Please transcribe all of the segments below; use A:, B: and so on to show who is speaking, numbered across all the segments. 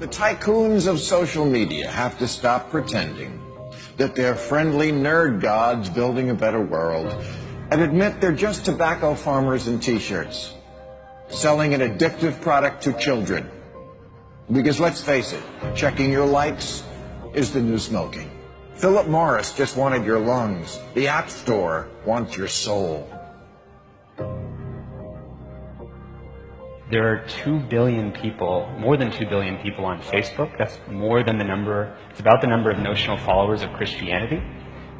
A: The tycoons of social media have to stop pretending that they're friendly nerd gods building a better world and admit they're just tobacco farmers in t-shirts, selling an addictive product to children. Because let's face it, checking your likes is the new smoking. Philip Morris just wanted your lungs. The App Store wants your soul.
B: There are 2 billion people, more than 2 billion people on Facebook. That's more than the number, it's about the number of notional followers of Christianity.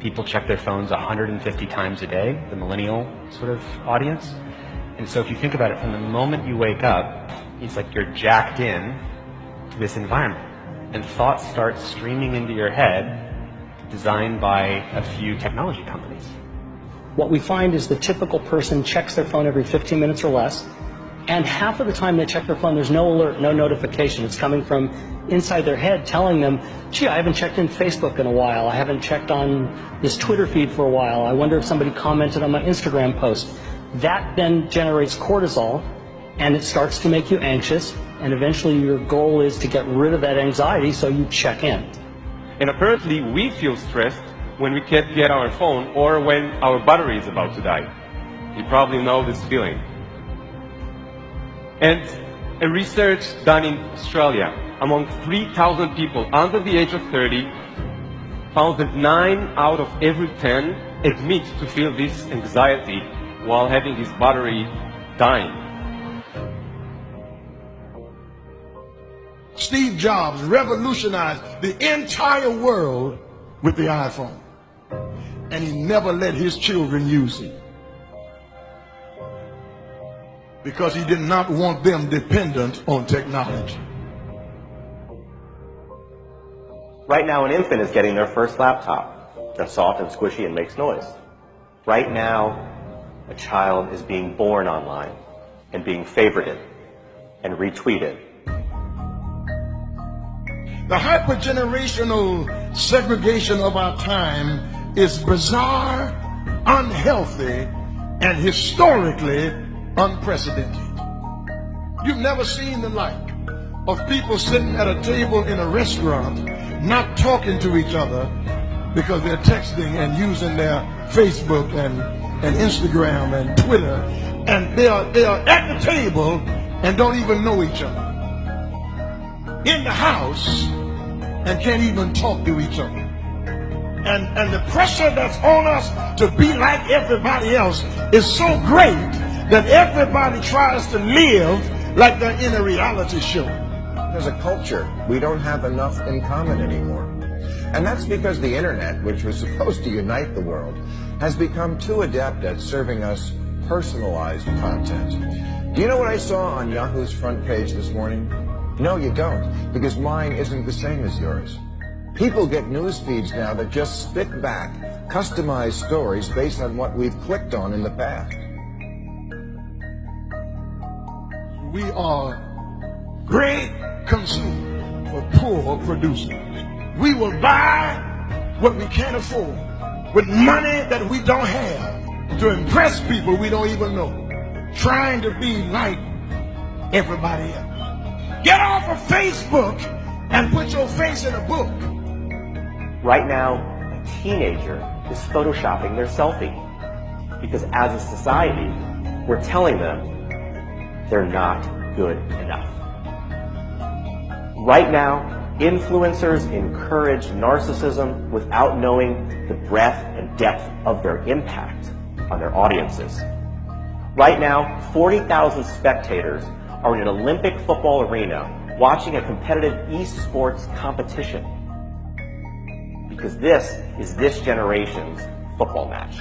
B: People check their phones 150 times a day, the millennial sort of audience. And so if you think about it, from the moment you wake up, it's like you're jacked in to this environment. And thoughts start streaming into your head, designed by a few technology companies.
C: What we find is the typical person checks their phone every 15 minutes or less. And half of the time they check their phone, there's no alert, no notification. It's coming from inside their head telling them, gee, I haven't checked in Facebook in a while. I haven't checked on this Twitter feed for a while. I wonder if somebody commented on my Instagram post. That then generates cortisol, and it starts to make you anxious. And eventually your goal is to get rid of that anxiety, so you check in.
D: And apparently we feel stressed when we can't get our phone or when our battery is about to die. You probably know this feeling. And a research done in Australia among 3,000 people under the age of 30 found that 9 out of every 10 admit to feel this anxiety while having his battery dying.
E: Steve Jobs revolutionized the entire world with the iPhone, and he never let his children use it, because he did not want them dependent on technology.
F: Right now, an infant is getting their first laptop that's soft and squishy and makes noise. Right now, a child is being born online and being favorited and retweeted.
E: The hypergenerational segregation of our time is bizarre, unhealthy, and historically unprecedented. You've never seen the like of people sitting at a table in a restaurant not talking to each other because they're texting and using their Facebook and Instagram and Twitter, and they are at the table and don't even know each other. In the house and can't even talk to each other. And the pressure that's on us to be like everybody else is so great that everybody tries to live like they're in a reality show.
A: As a culture, we don't have enough in common anymore. And that's because the internet, which was supposed to unite the world, has become too adept at serving us personalized content. Do you know what I saw on Yahoo's front page this morning? No, you don't, because mine isn't the same as yours. People get news feeds now that just spit back customized stories based on what we've clicked on in the past.
E: We are great consumers, but poor producers. We will buy what we can't afford with money that we don't have to impress people we don't even know, trying to be like everybody else. Get off of Facebook and put your face in a book.
F: Right now, a teenager is photoshopping their selfie because as a society, we're telling them they're not good enough. Right now, influencers encourage narcissism without knowing the breadth and depth of their impact on their audiences. Right now, 40,000 spectators are in an Olympic football arena watching a competitive esports competition because this is this generation's football match.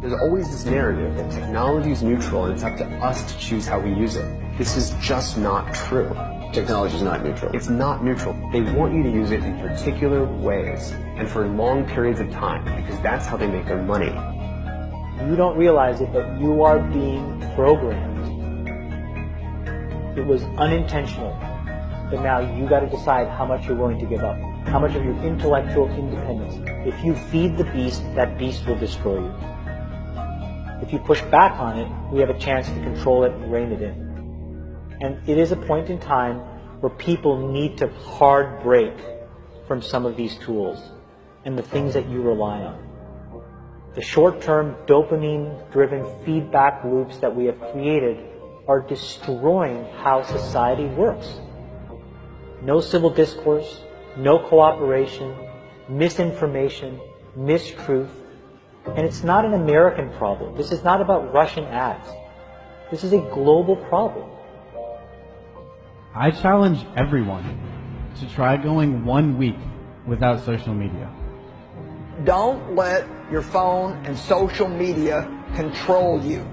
G: There's always this narrative that technology is neutral and it's up to us to choose how we use it. This is just not true. Technology is not neutral. It's not neutral. They want you to use it in particular ways and for long periods of time because that's how they make their money.
H: You don't realize it, but you are being programmed. It was unintentional, but now you got to decide how much you're willing to give up, how much of your intellectual independence. If you feed the beast, that beast will destroy you. If you push back on it, we have a chance to control it and rein it in. And it is a point in time where people need to hard break from some of these tools and the things that you rely on. The short-term dopamine-driven feedback loops that we have created are destroying how society works. No civil discourse, no cooperation, misinformation, mistruth, and it's not an American problem. This is not about Russian ads. This is a global problem.
I: I challenge everyone to try going 1 week without social media.
J: Don't let your phone and social media control you.